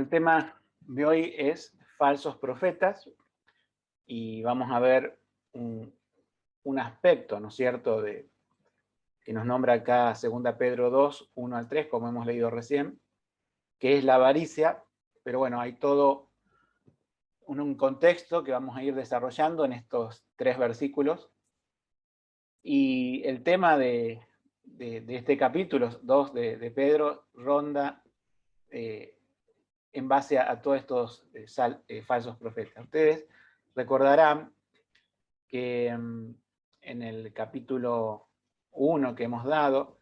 el tema de hoy es falsos profetas y vamos a ver un aspecto, ¿no es cierto?, que nos nombra acá 2 Pedro 2, 1 al 3, como hemos leído recién, que es la avaricia, pero bueno, hay todo un contexto que vamos a ir desarrollando en estos 3 versículos. Y el tema de este capítulo 2 de Pedro ronda en base a todos estos falsos profetas. Ustedes recordarán que en el capítulo 1 que hemos dado,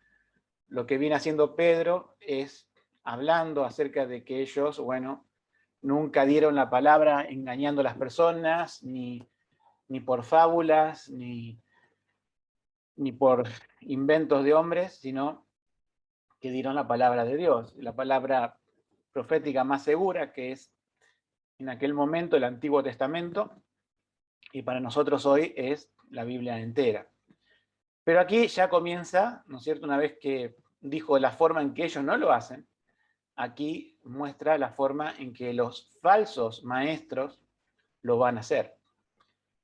lo que viene haciendo Pedro es hablando acerca de que ellos, bueno, nunca dieron la palabra engañando a las personas, ni por fábulas, ni por inventos de hombres, sino que dieron la palabra de Dios, la palabra profética más segura, que es en aquel momento el Antiguo Testamento, y para nosotros hoy es la Biblia entera. Pero aquí ya comienza, ¿no es cierto?, una vez que dijo la forma en que ellos no lo hacen, aquí muestra la forma en que los falsos maestros lo van a hacer.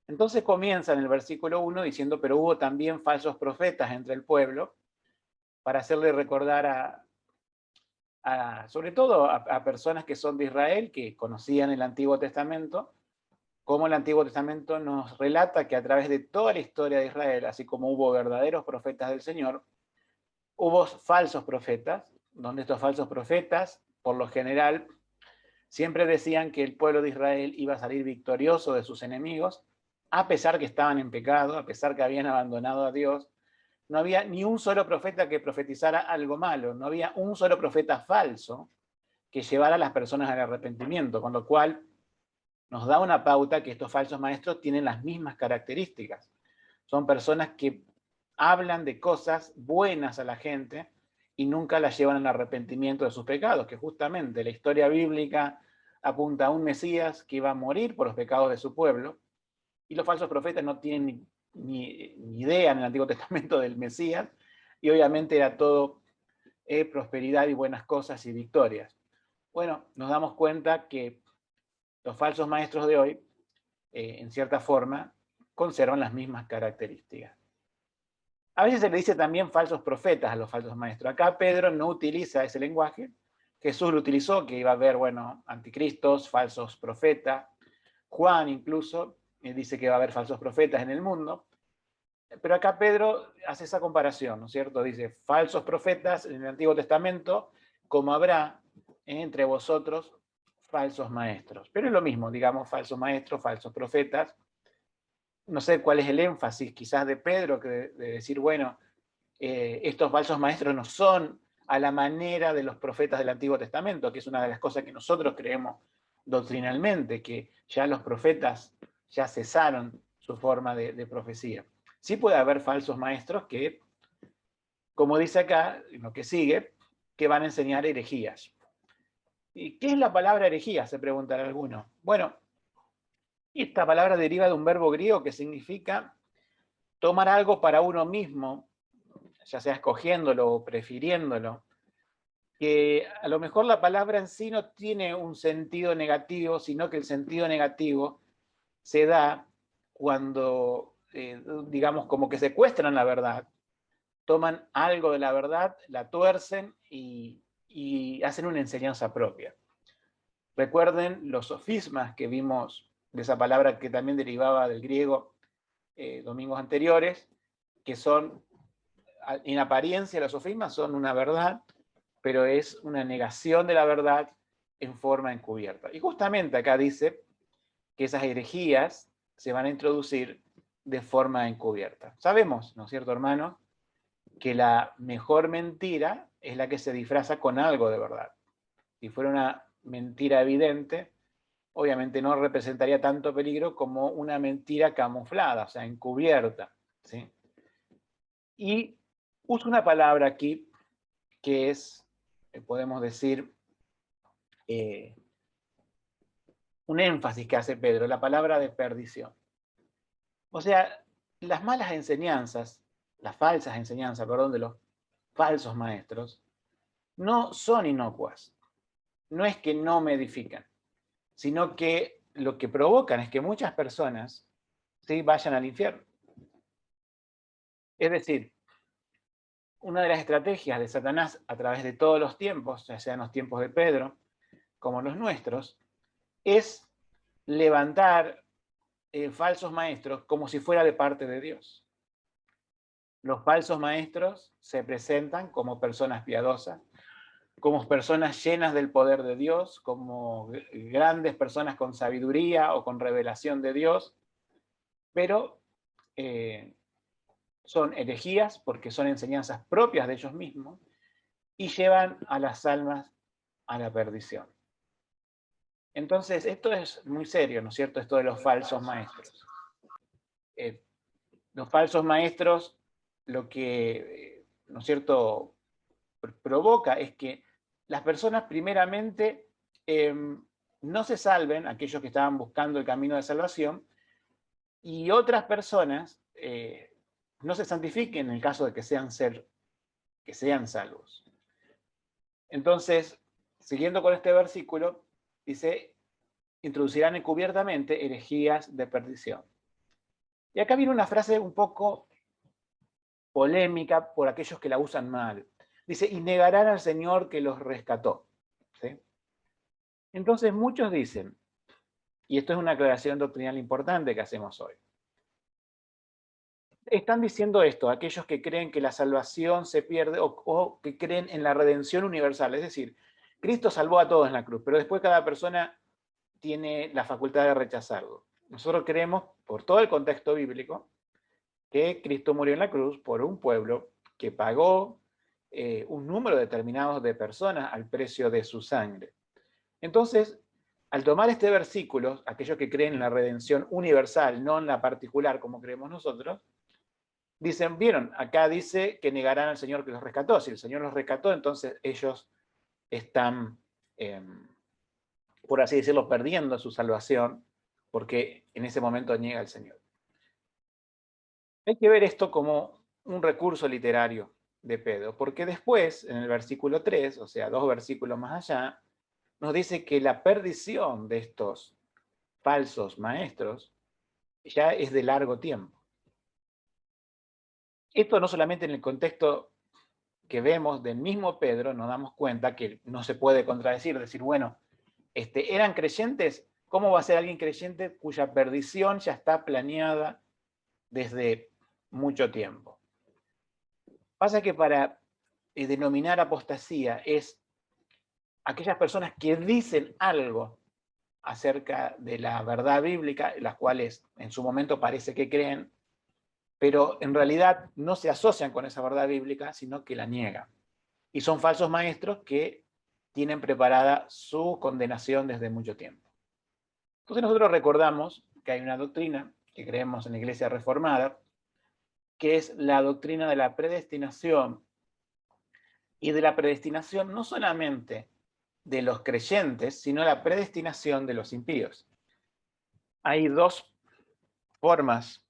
Entonces comienza en el versículo 1 diciendo, pero hubo también falsos profetas entre el pueblo, para hacerle recordar sobre todo a personas que son de Israel, que conocían el Antiguo Testamento, como el Antiguo Testamento nos relata que a través de toda la historia de Israel, así como hubo verdaderos profetas del Señor, hubo falsos profetas, donde estos falsos profetas, por lo general, siempre decían que el pueblo de Israel iba a salir victorioso de sus enemigos, a pesar que estaban en pecado, a pesar que habían abandonado a Dios. No había ni un solo profeta que profetizara algo malo, no había un solo profeta falso que llevara a las personas al arrepentimiento, con lo cual nos da una pauta que estos falsos maestros tienen las mismas características. Son personas que hablan de cosas buenas a la gente y nunca la llevan al arrepentimiento de sus pecados, que justamente la historia bíblica apunta a un Mesías que iba a morir por los pecados de su pueblo, y los falsos profetas no tienen ni idea en el Antiguo Testamento del Mesías, y obviamente era todo prosperidad y buenas cosas y victorias. Bueno, nos damos cuenta que los falsos maestros de hoy, en cierta forma, conservan las mismas características. A veces se le dice también falsos profetas a los falsos maestros. Acá Pedro no utiliza ese lenguaje. Jesús lo utilizó, que iba a haber, bueno, anticristos, falsos profetas. Juan incluso dice que va a haber falsos profetas en el mundo. Pero acá Pedro hace esa comparación, ¿no es cierto? Dice, falsos profetas en el Antiguo Testamento, como habrá entre vosotros falsos maestros. Pero es lo mismo, digamos, falsos maestros, falsos profetas. No sé cuál es el énfasis quizás de Pedro, que de decir, bueno, estos falsos maestros no son a la manera de los profetas del Antiguo Testamento, que es una de las cosas que nosotros creemos doctrinalmente, que ya los profetas ya cesaron su forma de profecía. Sí puede haber falsos maestros que, como dice acá, lo que sigue, que van a enseñar herejías. ¿Y qué es la palabra herejía?, se preguntará alguno. Bueno, esta palabra deriva de un verbo griego que significa tomar algo para uno mismo, ya sea escogiéndolo o prefiriéndolo, que a lo mejor la palabra en sí no tiene un sentido negativo, sino que el sentido negativo se da cuando, digamos, como que secuestran la verdad, toman algo de la verdad, la tuercen y hacen una enseñanza propia. Recuerden los sofismas que vimos de esa palabra que también derivaba del griego domingos anteriores, que son, en apariencia los sofismas son una verdad, pero es una negación de la verdad en forma encubierta. Y justamente acá dice que esas herejías se van a introducir de forma encubierta. Sabemos, ¿no es cierto, hermanos?, que la mejor mentira es la que se disfraza con algo de verdad. Si fuera una mentira evidente, obviamente no representaría tanto peligro como una mentira camuflada, o sea, encubierta, ¿sí? Y uso una palabra aquí que es, podemos decir, un énfasis que hace Pedro, la palabra de perdición. O sea, las malas enseñanzas, las falsas enseñanzas, perdón, de los falsos maestros, no son inocuas. no es que no me edifican, sino que lo que provocan es que muchas personas, ¿sí?, vayan al infierno. Es decir, una de las estrategias de Satanás a través de todos los tiempos, ya sean los tiempos de Pedro como los nuestros, es levantar falsos maestros como si fuera de parte de Dios. Los falsos maestros se presentan como personas piadosas, como personas llenas del poder de Dios, como grandes personas con sabiduría o con revelación de Dios, pero son herejías porque son enseñanzas propias de ellos mismos y llevan a las almas a la perdición. Entonces, esto es muy serio, ¿no es cierto? Esto de los falsos maestros. Los falsos maestros lo que, ¿no es cierto?, provoca es que las personas primeramente no se salven, aquellos que estaban buscando el camino de salvación, y otras personas no se santifiquen en el caso de que sean salvos. Entonces, siguiendo con este versículo, dice, introducirán encubiertamente herejías de perdición. Y acá viene una frase un poco polémica por aquellos que la usan mal. Dice, y negarán al Señor que los rescató. ¿Sí? Entonces muchos dicen, y esto es una aclaración doctrinal importante que hacemos hoy, están diciendo esto aquellos que creen que la salvación se pierde o que creen en la redención universal. Es decir, Cristo salvó a todos en la cruz, pero después cada persona tiene la facultad de rechazarlo. Nosotros creemos, por todo el contexto bíblico, que Cristo murió en la cruz por un pueblo que pagó un número determinado de personas al precio de su sangre. Entonces, al tomar este versículo, aquellos que creen en la redención universal, no en la particular como creemos nosotros, dicen, vieron, acá dice que negarán al Señor que los rescató. Si el Señor los rescató, entonces ellos están, por así decirlo, perdiendo su salvación, porque en ese momento niega al Señor. Hay que ver esto como un recurso literario de Pedro, porque después, en el versículo 3, o sea, 2 versículos más allá, nos dice que la perdición de estos falsos maestros ya es de largo tiempo. Esto no solamente en el contexto que vemos del mismo Pedro, nos damos cuenta que no se puede contradecir, decir, bueno, eran creyentes, ¿cómo va a ser alguien creyente cuya perdición ya está planeada desde mucho tiempo? Pasa que para denominar apostasía es aquellas personas que dicen algo acerca de la verdad bíblica, las cuales en su momento parece que creen, pero en realidad no se asocian con esa verdad bíblica, sino que la niegan. Y son falsos maestros que tienen preparada su condenación desde mucho tiempo. Entonces nosotros recordamos que hay una doctrina que creemos en la Iglesia Reformada, que es la doctrina de la predestinación, y de la predestinación no solamente de los creyentes, sino la predestinación de los impíos. Hay dos formas,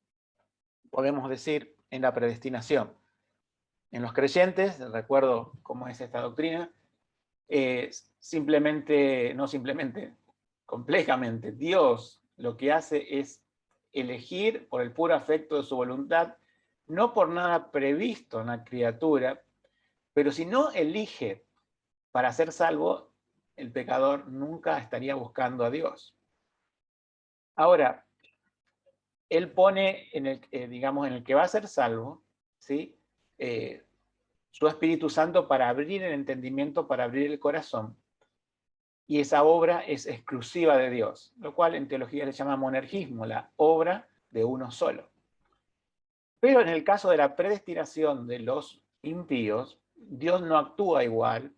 podemos decir, en la predestinación. En los creyentes, recuerdo cómo es esta doctrina, complejamente, Dios lo que hace es elegir por el puro afecto de su voluntad, no por nada previsto en la criatura, pero si no elige para ser salvo, el pecador nunca estaría buscando a Dios. Ahora, él pone en el, digamos, en el que va a ser salvo, ¿sí? Su Espíritu Santo para abrir el entendimiento, para abrir el corazón. Y esa obra es exclusiva de Dios, lo cual en teología se llama monergismo, la obra de uno solo. Pero en el caso de la predestinación de los impíos, Dios no actúa igual.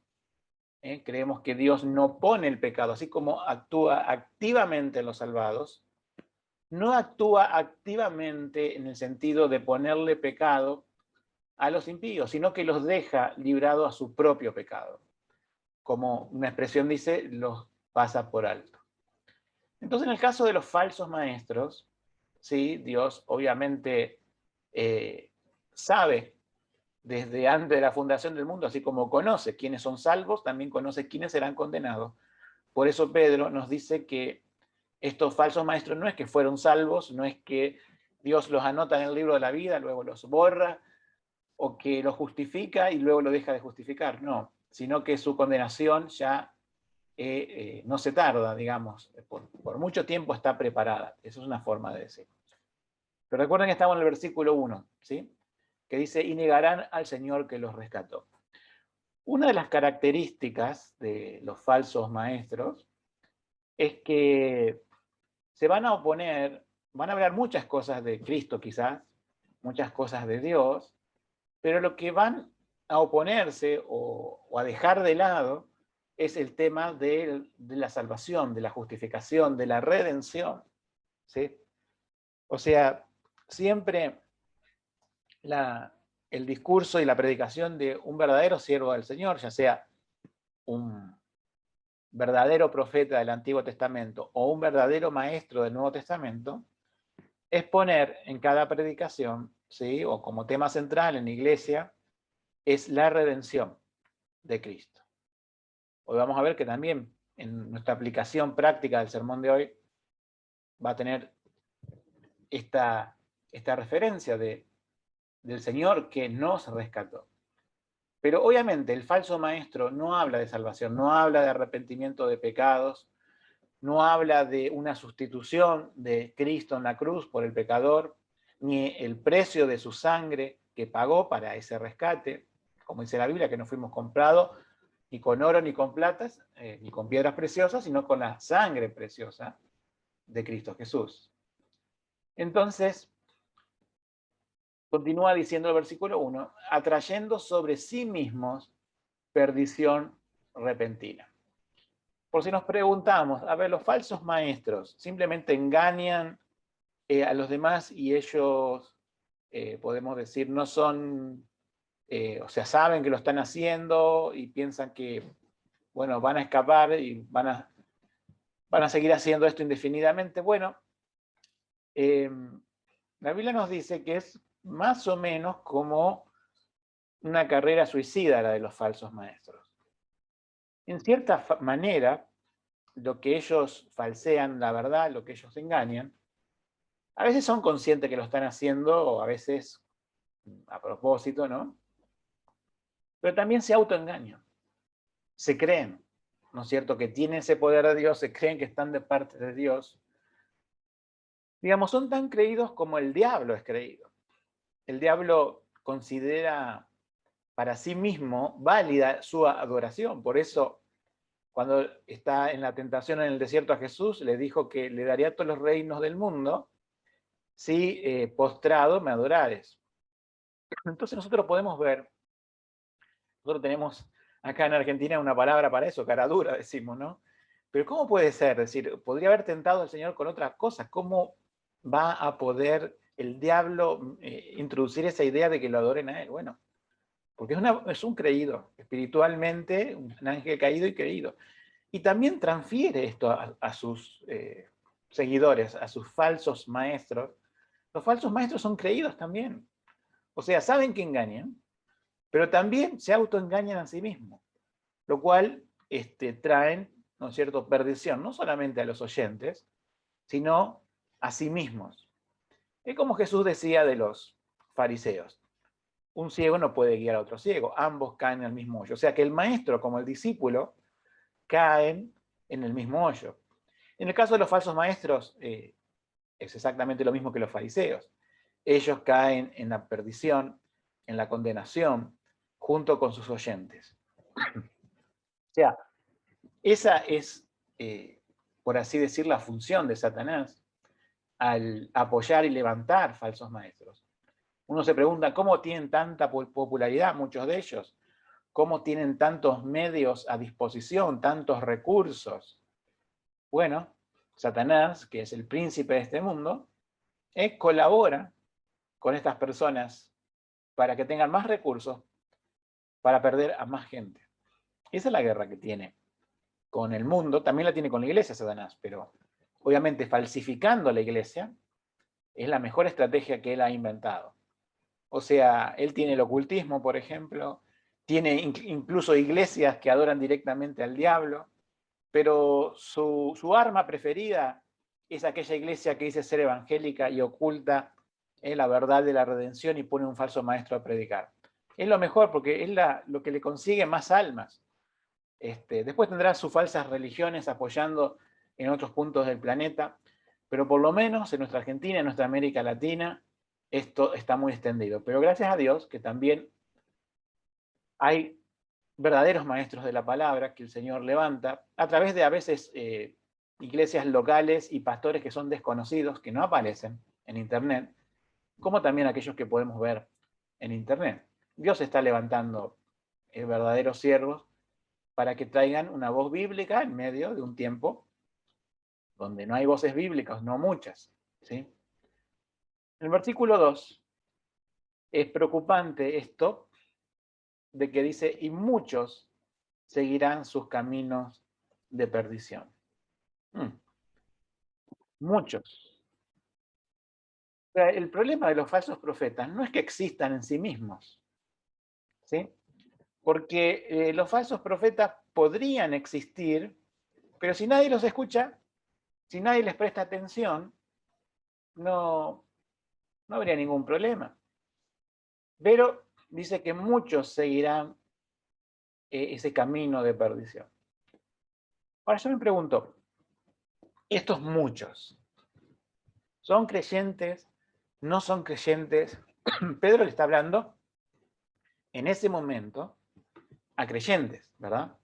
Creemos que Dios no pone el pecado, así como actúa activamente en los salvados, no actúa activamente en el sentido de ponerle pecado a los impíos, sino que los deja librados a su propio pecado. Como una expresión dice, los pasa por alto. Entonces, en el caso de los falsos maestros, ¿sí? Dios obviamente sabe desde antes de la fundación del mundo, así como conoce quiénes son salvos, también conoce quiénes serán condenados, por eso Pedro nos dice que estos falsos maestros no es que fueron salvos, no es que Dios los anota en el libro de la vida, luego los borra, o que los justifica y luego lo deja de justificar, no, sino que su condenación ya no se tarda, digamos, por mucho tiempo está preparada. Eso es una forma de decir. Pero recuerden que estamos en el versículo 1, ¿sí? Que dice, y negarán al Señor que los rescató. Una de las características de los falsos maestros es que se van a oponer, van a hablar muchas cosas de Cristo quizás, muchas cosas de Dios, pero lo que van a oponerse o a dejar de lado es el tema de la salvación, de la justificación, de la redención, ¿sí? O sea, siempre el discurso y la predicación de un verdadero siervo del Señor, ya sea un verdadero profeta del Antiguo Testamento o un verdadero maestro del Nuevo Testamento, es poner en cada predicación, ¿sí? O como tema central en la iglesia, es la redención de Cristo. Hoy vamos a ver que también en nuestra aplicación práctica del sermón de hoy va a tener esta referencia del Señor que nos rescató. Pero obviamente el falso maestro no habla de salvación, no habla de arrepentimiento de pecados, no habla de una sustitución de Cristo en la cruz por el pecador, ni el precio de su sangre que pagó para ese rescate, como dice la Biblia, que no fuimos comprados ni con oro ni con platas, ni con piedras preciosas, sino con la sangre preciosa de Cristo Jesús. Entonces, continúa diciendo el versículo 1, atrayendo sobre sí mismos perdición repentina. Por si nos preguntamos, a ver, los falsos maestros simplemente engañan a los demás y ellos, podemos decir, no son, o sea, saben que lo están haciendo y piensan que, bueno, van a escapar y van a seguir haciendo esto indefinidamente. Bueno, la Biblia nos dice que es más o menos como una carrera suicida la de los falsos maestros. En cierta manera, lo que ellos falsean, la verdad, lo que ellos engañan, a veces son conscientes que lo están haciendo, o a veces a propósito, ¿no? Pero también se autoengañan, se creen, ¿no es cierto?, que tienen ese poder de Dios, se creen que están de parte de Dios. Digamos, son tan creídos como el diablo es creído. El diablo considera para sí mismo válida su adoración. Por eso, cuando está en la tentación en el desierto a Jesús, le dijo que le daría todos los reinos del mundo si postrado me adorares. Entonces nosotros podemos ver, nosotros tenemos acá en Argentina una palabra para eso, cara dura, decimos, ¿no? Pero ¿cómo puede ser? Es decir, podría haber tentado al Señor con otras cosas. ¿Cómo va a poder el diablo introducir esa idea de que lo adoren a Él? Bueno, porque es un creído, espiritualmente, un ángel caído y creído. Y también transfiere esto a sus seguidores, a sus falsos maestros. Los falsos maestros son creídos también. O sea, saben que engañan, pero también se autoengañan a sí mismos, lo cual traen, ¿no es cierto?, perdición, no solamente a los oyentes, sino a sí mismos. Es como Jesús decía de los fariseos. Un ciego no puede guiar a otro ciego, ambos caen en el mismo hoyo. O sea que el maestro como el discípulo caen en el mismo hoyo. En el caso de los falsos maestros, es exactamente lo mismo que los fariseos. Ellos caen en la perdición, en la condenación, junto con sus oyentes. O sea, esa es, por así decir, la función de Satanás al apoyar y levantar falsos maestros. Uno se pregunta, ¿cómo tienen tanta popularidad muchos de ellos? ¿Cómo tienen tantos medios a disposición, tantos recursos? Bueno, Satanás, que es el príncipe de este mundo, colabora con estas personas para que tengan más recursos, para perder a más gente. Esa es la guerra que tiene con el mundo, también la tiene con la iglesia Satanás, pero obviamente falsificando la iglesia es la mejor estrategia que él ha inventado. O sea, él tiene el ocultismo, por ejemplo, tiene incluso iglesias que adoran directamente al diablo, pero su arma preferida es aquella iglesia que dice ser evangélica y oculta la verdad de la redención y pone un falso maestro a predicar. Es lo mejor porque es lo que le consigue más almas. Después tendrá sus falsas religiones apoyando en otros puntos del planeta, pero por lo menos en nuestra Argentina, en nuestra América Latina, esto está muy extendido. Pero gracias a Dios que también hay verdaderos maestros de la palabra que el Señor levanta a través de a veces iglesias locales y pastores que son desconocidos, que no aparecen en Internet, como también aquellos que podemos ver en Internet. Dios está levantando verdaderos siervos para que traigan una voz bíblica en medio de un tiempo donde no hay voces bíblicas, no muchas. ¿Sí? En el versículo 2 es preocupante esto de que dice, y muchos seguirán sus caminos de perdición. Muchos. O sea, el problema de los falsos profetas no es que existan en sí mismos, ¿sí? Porque los falsos profetas podrían existir, pero si nadie los escucha, si nadie les presta atención, no habría ningún problema. Pero dice que muchos seguirán ese camino de perdición. Ahora yo me pregunto, estos muchos, ¿son creyentes? ¿No son creyentes? Pedro le está hablando en ese momento a creyentes, ¿verdad?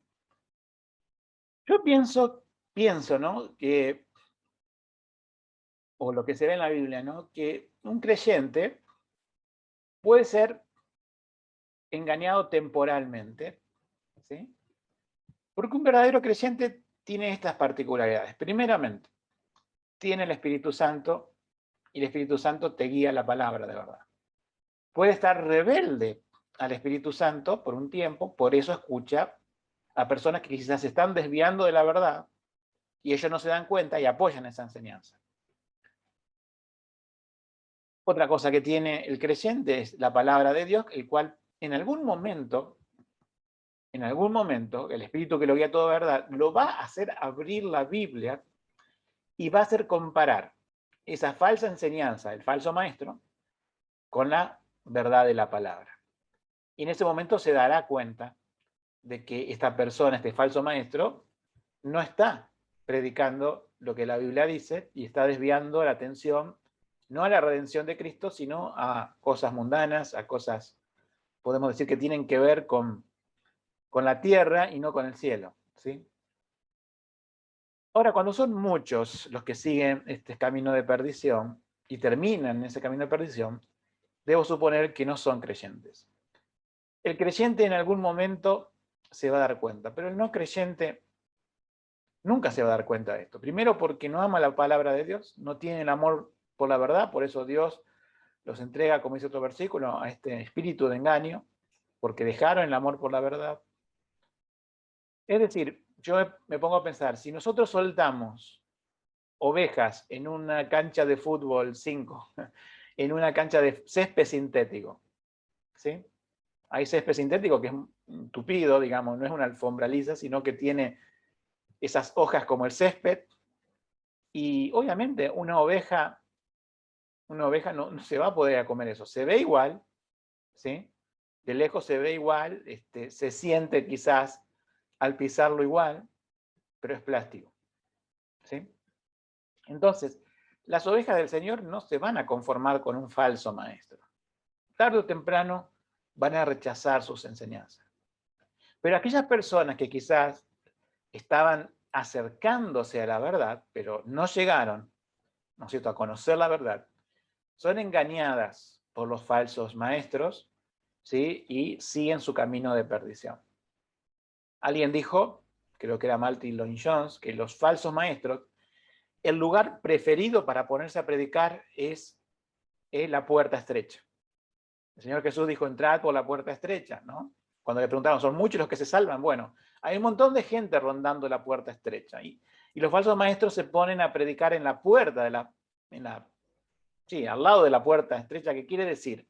Yo pienso, ¿no? Que, o lo que se ve en la Biblia, ¿no? Que un creyente puede ser engañado temporalmente, ¿sí? Porque un verdadero creyente tiene estas particularidades. Primeramente, tiene el Espíritu Santo y el Espíritu Santo te guía la palabra de verdad. Puede estar rebelde al Espíritu Santo por un tiempo, por eso escucha a personas que quizás se están desviando de la verdad y ellos no se dan cuenta y apoyan esa enseñanza. Otra cosa que tiene el creyente es la palabra de Dios, el cual en algún momento, el Espíritu que lo guía a toda verdad, lo va a hacer abrir la Biblia y va a hacer comparar esa falsa enseñanza del falso maestro con la verdad de la palabra. Y en ese momento se dará cuenta de que esta persona, este falso maestro, no está predicando lo que la Biblia dice y está desviando la atención no a la redención de Cristo, sino a cosas mundanas, a cosas, podemos decir, que tienen que ver con la tierra y no con el cielo, ¿sí? Ahora, cuando son muchos los que siguen este camino de perdición y terminan en ese camino de perdición, debo suponer que no son creyentes. El creyente en algún momento se va a dar cuenta, pero el no creyente nunca se va a dar cuenta de esto. Primero porque no ama la palabra de Dios, no tiene el amor por la verdad, por eso Dios los entrega, como dice otro versículo, a este espíritu de engaño, porque dejaron el amor por la verdad. Es decir, yo me pongo a pensar, si nosotros soltamos ovejas en una cancha de fútbol 5, en una cancha de césped sintético, ¿sí? Hay césped sintético que es tupido, digamos, no es una alfombra lisa, sino que tiene esas hojas como el césped, y obviamente una oveja no se va a poder comer eso. Se ve igual, ¿sí? De lejos se ve igual, se siente quizás al pisarlo igual, pero es plástico, ¿sí? Entonces, las ovejas del Señor no se van a conformar con un falso maestro. Tarde o temprano van a rechazar sus enseñanzas. Pero aquellas personas que quizás estaban acercándose a la verdad, pero no llegaron, ¿no es cierto?, a conocer la verdad, son engañadas por los falsos maestros, ¿sí? Y siguen su camino de perdición. Alguien dijo, creo que era Martin Lloyd-Jones, que los falsos maestros, el lugar preferido para ponerse a predicar es la puerta estrecha. El Señor Jesús dijo, entrad por la puerta estrecha, ¿no? Cuando le preguntaron, ¿son muchos los que se salvan? Bueno, hay un montón de gente rondando la puerta estrecha. Y los falsos maestros se ponen a predicar en la puerta, al lado de la puerta estrecha, que quiere decir,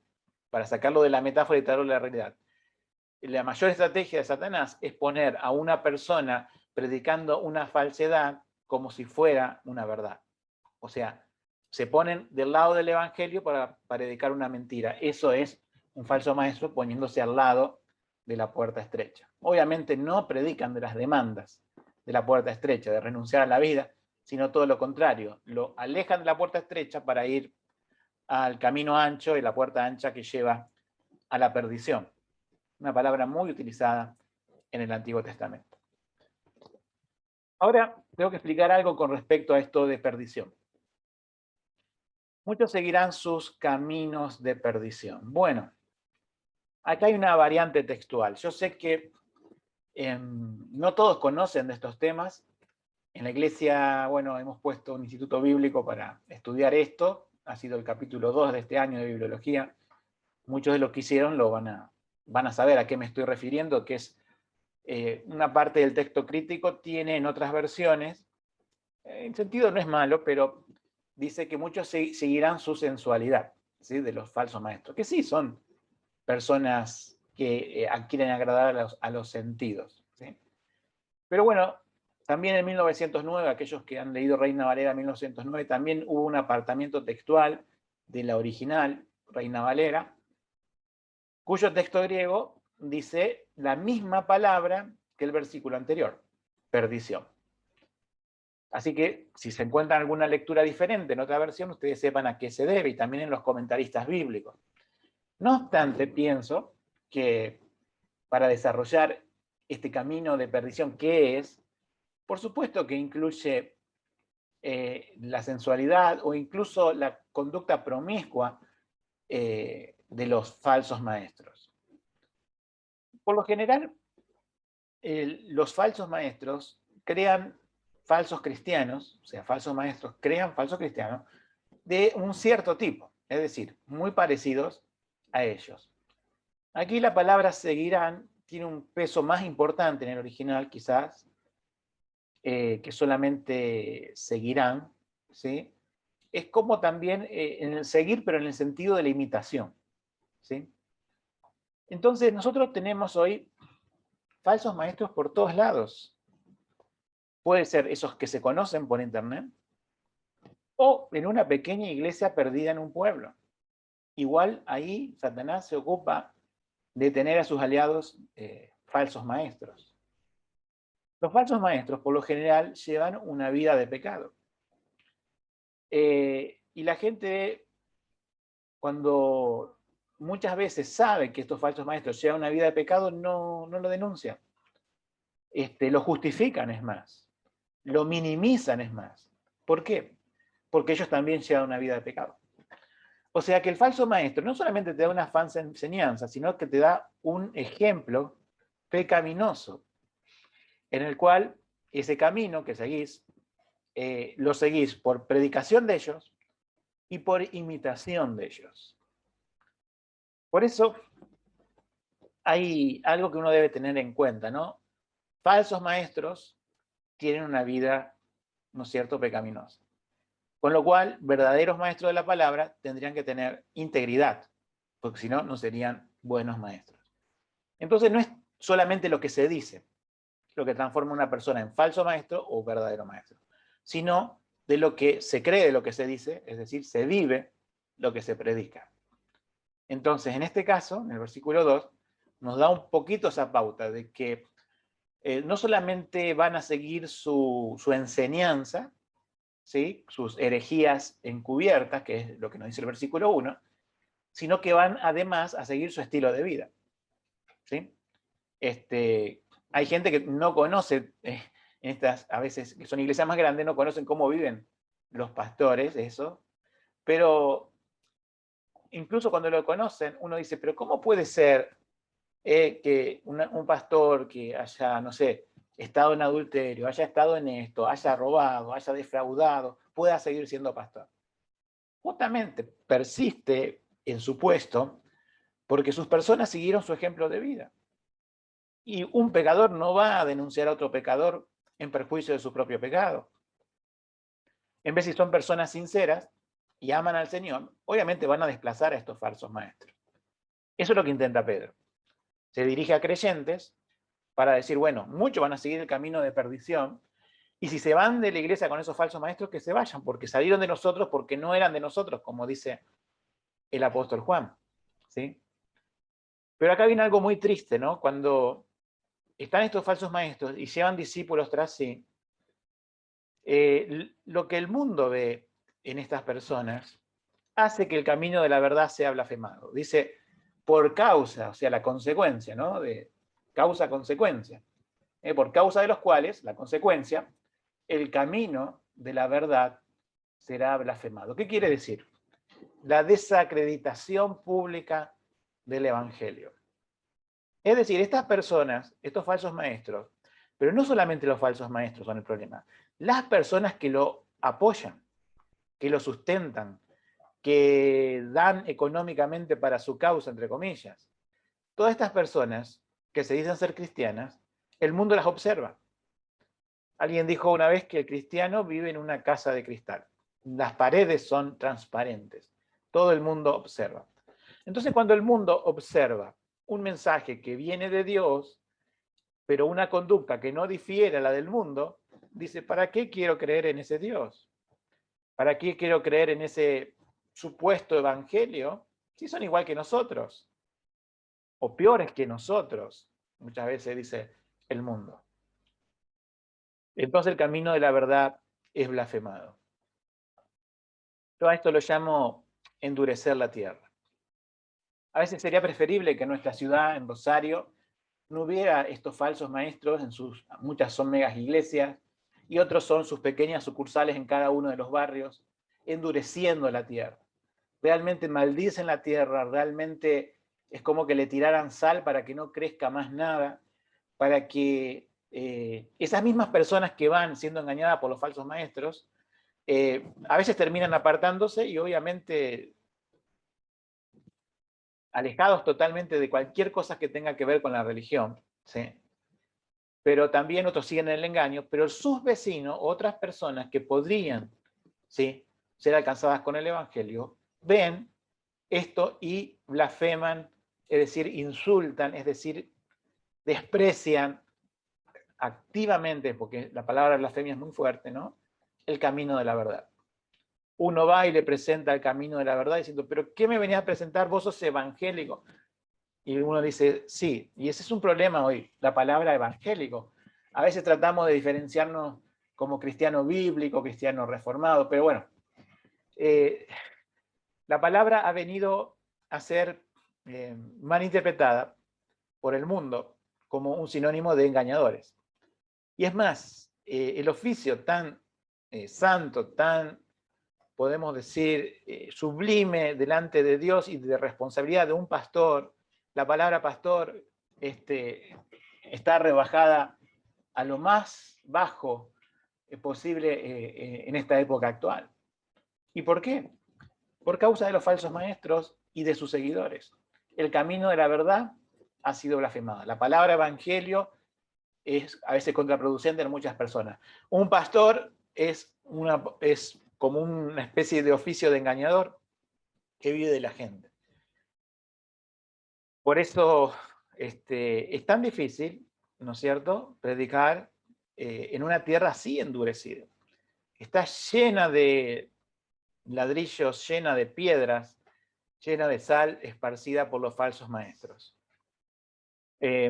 para sacarlo de la metáfora y traerlo a la realidad, la mayor estrategia de Satanás es poner a una persona predicando una falsedad como si fuera una verdad. O sea, se ponen del lado del evangelio para predicar una mentira. Eso es un falso maestro poniéndose al lado de la puerta estrecha. Obviamente no predican de las demandas de la puerta estrecha, de renunciar a la vida, sino todo lo contrario. Lo alejan de la puerta estrecha para ir al camino ancho y la puerta ancha que lleva a la perdición. Una palabra muy utilizada en el Antiguo Testamento. Ahora tengo que explicar algo con respecto a esto de perdición. Muchos seguirán sus caminos de perdición. Bueno, acá hay una variante textual. Yo sé que no todos conocen de estos temas. En la iglesia, bueno, hemos puesto un instituto bíblico para estudiar esto. Ha sido el capítulo 2 de este año de bibliología. Muchos de los que hicieron lo van a saber a qué me estoy refiriendo, que es una parte del texto crítico tiene en otras versiones, en sentido no es malo, pero dice que muchos seguirán su sensualidad, ¿sí? De los falsos maestros, que sí son personas que quieren agradar a los sentidos, ¿sí? Pero bueno, también en 1909, aquellos que han leído Reina Valera 1909, también hubo un apartamiento textual de la original, Reina Valera, cuyo texto griego dice la misma palabra que el versículo anterior, perdición. Así que si se encuentra alguna lectura diferente en otra versión, ustedes sepan a qué se debe, y también en los comentaristas bíblicos. No obstante, pienso que para desarrollar este camino de perdición, ¿qué es? Por supuesto que incluye la sensualidad o incluso la conducta promiscua de los falsos maestros. Por lo general, los falsos maestros crean falsos cristianos, o sea, falsos maestros crean falsos cristianos de un cierto tipo, es decir, muy parecidos a ellos. Aquí la palabra seguirán tiene un peso más importante en el original, quizás, que solamente seguirán, ¿sí? Es como también en el seguir, pero en el sentido de la imitación, ¿sí? Entonces, nosotros tenemos hoy falsos maestros por todos lados. Puede ser esos que se conocen por internet o en una pequeña iglesia perdida en un pueblo. Igual ahí Satanás se ocupa de tener a sus aliados falsos maestros. Los falsos maestros, por lo general, llevan una vida de pecado. Y la gente, cuando muchas veces sabe que estos falsos maestros llevan una vida de pecado, no lo denuncian. Lo justifican, es más. Lo minimizan, es más. ¿Por qué? Porque ellos también llevan una vida de pecado. O sea que el falso maestro no solamente te da una falsa enseñanza, sino que te da un ejemplo pecaminoso, en el cual ese camino que seguís, lo seguís por predicación de ellos y por imitación de ellos. Por eso hay algo que uno debe tener en cuenta, ¿no? Falsos maestros tienen una vida, ¿no es cierto?, pecaminosa. Con lo cual, verdaderos maestros de la palabra tendrían que tener integridad, porque si no, no serían buenos maestros. Entonces, no es solamente lo que se dice lo que transforma a una persona en falso maestro o verdadero maestro, sino de lo que se cree de lo que se dice, es decir, se vive lo que se predica. Entonces, en este caso, en el versículo 2, nos da un poquito esa pauta de que no solamente van a seguir su enseñanza, ¿sí?, sus herejías encubiertas, que es lo que nos dice el versículo 1, sino que van además a seguir su estilo de vida, ¿sí? Hay gente que no conoce, en estas, a veces, que son iglesias más grandes, no conocen cómo viven los pastores, eso, pero incluso cuando lo conocen, uno dice, pero ¿cómo puede ser que un pastor que haya, no sé, estado en adulterio, haya estado en esto, haya robado, haya defraudado, pueda seguir siendo pastor? Justamente persiste en su puesto porque sus personas siguieron su ejemplo de vida. Y un pecador no va a denunciar a otro pecador en perjuicio de su propio pecado. En vez, si son personas sinceras y aman al Señor, obviamente van a desplazar a estos falsos maestros. Eso es lo que intenta Pedro. Se dirige a creyentes para decir, bueno, muchos van a seguir el camino de perdición, y si se van de la iglesia con esos falsos maestros, que se vayan, porque salieron de nosotros, porque no eran de nosotros, como dice el apóstol Juan, ¿sí? Pero acá viene algo muy triste, ¿no? Cuando están estos falsos maestros y llevan discípulos tras sí, lo que el mundo ve en estas personas hace que el camino de la verdad sea blasfemado. Dice, por causa, o sea, la consecuencia, ¿no? De causa-consecuencia. Por causa de los cuales, la consecuencia, el camino de la verdad será blasfemado. ¿Qué quiere decir? La desacreditación pública del Evangelio. Es decir, estas personas, estos falsos maestros, pero no solamente los falsos maestros son el problema, las personas que lo apoyan, que lo sustentan, que dan económicamente para su causa, entre comillas. Todas estas personas que se dicen ser cristianas, el mundo las observa. Alguien dijo una vez que el cristiano vive en una casa de cristal. Las paredes son transparentes. Todo el mundo observa. Entonces, cuando el mundo observa un mensaje que viene de Dios, pero una conducta que no difiere a la del mundo, dice, ¿para qué quiero creer en ese Dios? ¿Para qué quiero creer en ese supuesto evangelio si son igual que nosotros? O peores que nosotros, muchas veces dice el mundo. Entonces el camino de la verdad es blasfemado. Yo a esto lo llamo endurecer la tierra. A veces sería preferible que en nuestra ciudad, en Rosario, no hubiera estos falsos maestros, muchas son megas iglesias, y otros son sus pequeñas sucursales en cada uno de los barrios, endureciendo la tierra. Realmente maldicen la tierra, realmente es como que le tiraran sal para que no crezca más nada, para que esas mismas personas que van siendo engañadas por los falsos maestros, a veces terminan apartándose y obviamente alejados totalmente de cualquier cosa que tenga que ver con la religión, ¿sí? Pero también otros siguen en el engaño, pero sus vecinos, otras personas que podrían, ¿sí?, ser alcanzadas con el Evangelio, ven esto y blasfeman, es decir, insultan, es decir, desprecian activamente, porque la palabra blasfemia es muy fuerte, ¿no?, el camino de la verdad. Uno va y le presenta el camino de la verdad diciendo, ¿pero qué me venías a presentar? Vos sos evangélico. Y uno dice, sí, y ese es un problema hoy, la palabra evangélico. A veces tratamos de diferenciarnos como cristiano bíblico, cristiano reformado, pero bueno, la palabra ha venido a ser malinterpretada por el mundo como un sinónimo de engañadores. Y es más, el oficio tan santo, tan, podemos decir, sublime delante de Dios y de responsabilidad de un pastor, la palabra pastor está rebajada a lo más bajo posible en esta época actual. ¿Y por qué? Por causa de los falsos maestros y de sus seguidores. El camino de la verdad ha sido blasfemado. La palabra evangelio es a veces contraproducente en muchas personas. Un pastor es como una especie de oficio de engañador que vive de la gente. Por eso es tan difícil, ¿no es cierto?, predicar en una tierra así endurecida. Está llena de ladrillos, llena de piedras, llena de sal esparcida por los falsos maestros.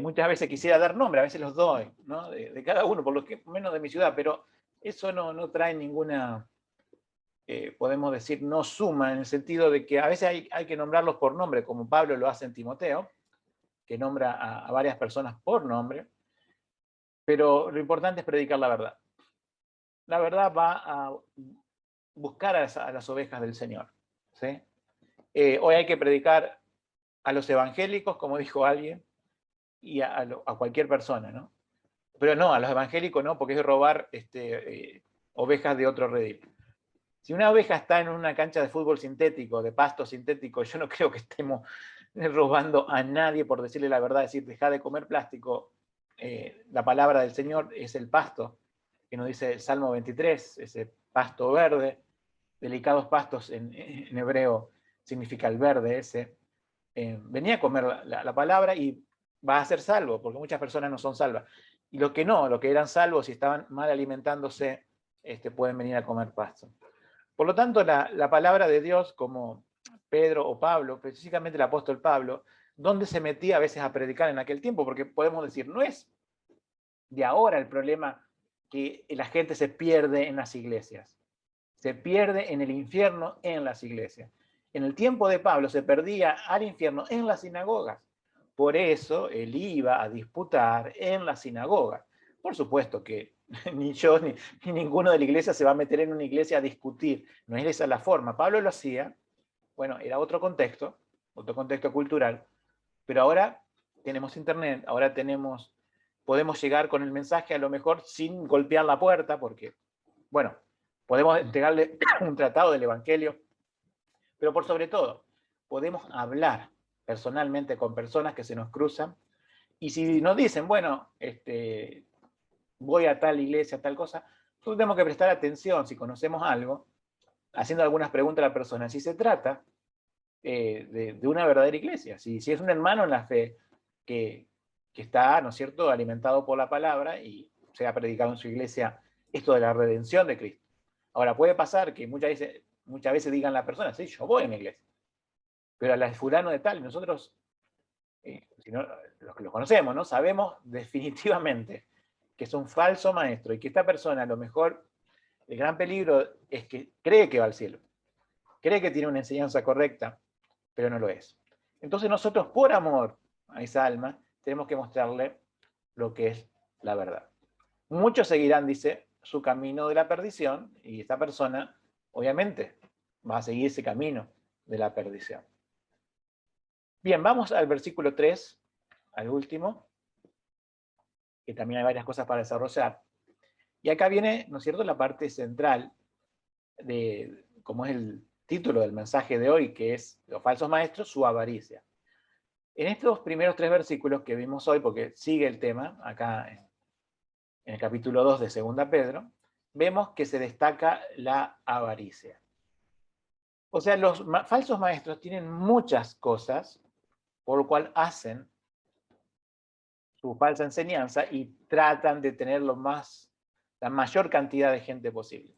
Muchas veces quisiera dar nombre, a veces los doy, ¿no?, de cada uno, por lo menos de mi ciudad, pero eso no trae ninguna, podemos decir, no suma, en el sentido de que a veces hay que nombrarlos por nombre, como Pablo lo hace en Timoteo, que nombra a varias personas por nombre, pero lo importante es predicar la verdad. La verdad va a buscar a las ovejas del Señor, ¿sí? Hoy hay que predicar a los evangélicos, como dijo alguien, y a cualquier persona, ¿no? Pero no, a los evangélicos no, porque es robar ovejas de otro redil. Si una oveja está en una cancha de fútbol sintético, de pasto sintético, yo no creo que estemos robando a nadie por decirle la verdad, decir, deja de comer plástico. La palabra del Señor es el pasto, que nos dice el Salmo 23, ese pasto verde, delicados pastos en hebreo significa el verde ese. Venía a comer la palabra y va a ser salvo, porque muchas personas no son salvas. Y los que no, los que eran salvos y estaban mal alimentándose, pueden venir a comer pasto. Por lo tanto, la palabra de Dios, como Pedro o Pablo, específicamente el apóstol Pablo, ¿dónde se metía a veces a predicar en aquel tiempo? Porque podemos decir, no es de ahora el problema que la gente se pierde en las iglesias. Se pierde en el infierno en las iglesias. En el tiempo de Pablo se perdía al infierno en las sinagogas. Por eso él iba a disputar en las sinagogas. Por supuesto que ni yo ni ninguno de la iglesia se va a meter en una iglesia a discutir. No es esa la forma. Pablo lo hacía. Bueno, era otro contexto cultural. Pero ahora tenemos internet, ahora podemos llegar con el mensaje a lo mejor sin golpear la puerta, porque, bueno, podemos entregarle un tratado del Evangelio, pero por sobre todo, podemos hablar personalmente con personas que se nos cruzan, y si nos dicen, bueno, voy a tal iglesia, a tal cosa, nosotros tenemos que prestar atención, si conocemos algo, haciendo algunas preguntas a la persona, si se trata de una verdadera iglesia, si es un hermano en la fe que está, ¿no es cierto?, alimentado por la palabra y se ha predicado en su iglesia esto de la redención de Cristo. Ahora, puede pasar que muchas veces digan las personas, sí, yo voy a una iglesia, pero a la de fulano de tal, nosotros, si no, los que lo conocemos, ¿no?, sabemos definitivamente que es un falso maestro y que esta persona, a lo mejor, el gran peligro es que cree que va al cielo, cree que tiene una enseñanza correcta, pero no lo es. Entonces nosotros, por amor a esa alma, tenemos que mostrarle lo que es la verdad. Muchos seguirán, dice, su camino de la perdición, y esta persona, obviamente, va a seguir ese camino de la perdición. Bien, vamos al versículo 3, al último, que también hay varias cosas para desarrollar. Y acá viene, ¿no es cierto?, la parte central de, como es el título del mensaje de hoy, que es los falsos maestros, su avaricia. En estos primeros 3 versículos que vimos hoy, porque sigue el tema acá en el capítulo 2 de 2 Pedro, vemos que se destaca la avaricia. O sea, los falsos maestros tienen muchas cosas por lo cual hacen su falsa enseñanza y tratan de tener la mayor cantidad de gente posible.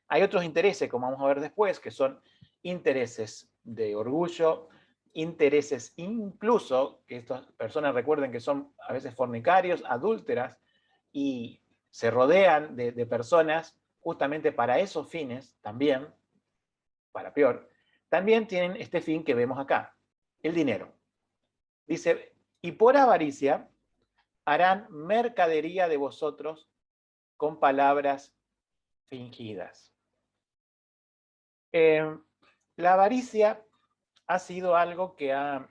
Hay otros intereses, como vamos a ver después, que son intereses de orgullo, intereses incluso, que estas personas recuerden que son a veces fornicarios, adúlteras, y se rodean de personas justamente para esos fines también, para peor, también tienen este fin que vemos acá, el dinero. Dice, y por avaricia harán mercadería de vosotros con palabras fingidas. La avaricia ha sido algo que ha,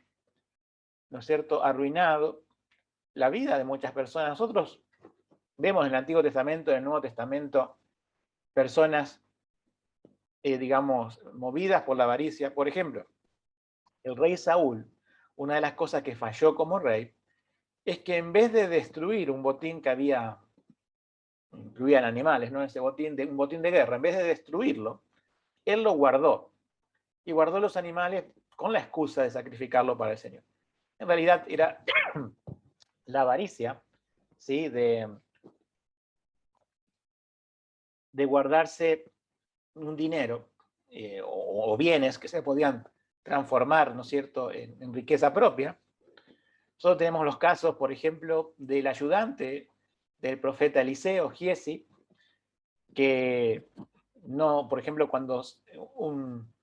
¿no es cierto?, arruinado la vida de muchas personas. Nosotros vemos en el Antiguo Testamento, en el Nuevo Testamento, personas, digamos, movidas por la avaricia. Por ejemplo, el rey Saúl, una de las cosas que falló como rey, es que en vez de destruir un botín que incluían animales, ¿no?, ese botín, un botín de guerra, en vez de destruirlo, él lo guardó. Y guardó los animales con la excusa de sacrificarlo para el Señor. En realidad era la avaricia, ¿sí?, de guardarse un dinero o bienes que se podían transformar, ¿no es cierto?, en riqueza propia. Nosotros tenemos los casos, por ejemplo, del ayudante del profeta Eliseo, Giesi, que no, por ejemplo, cuando un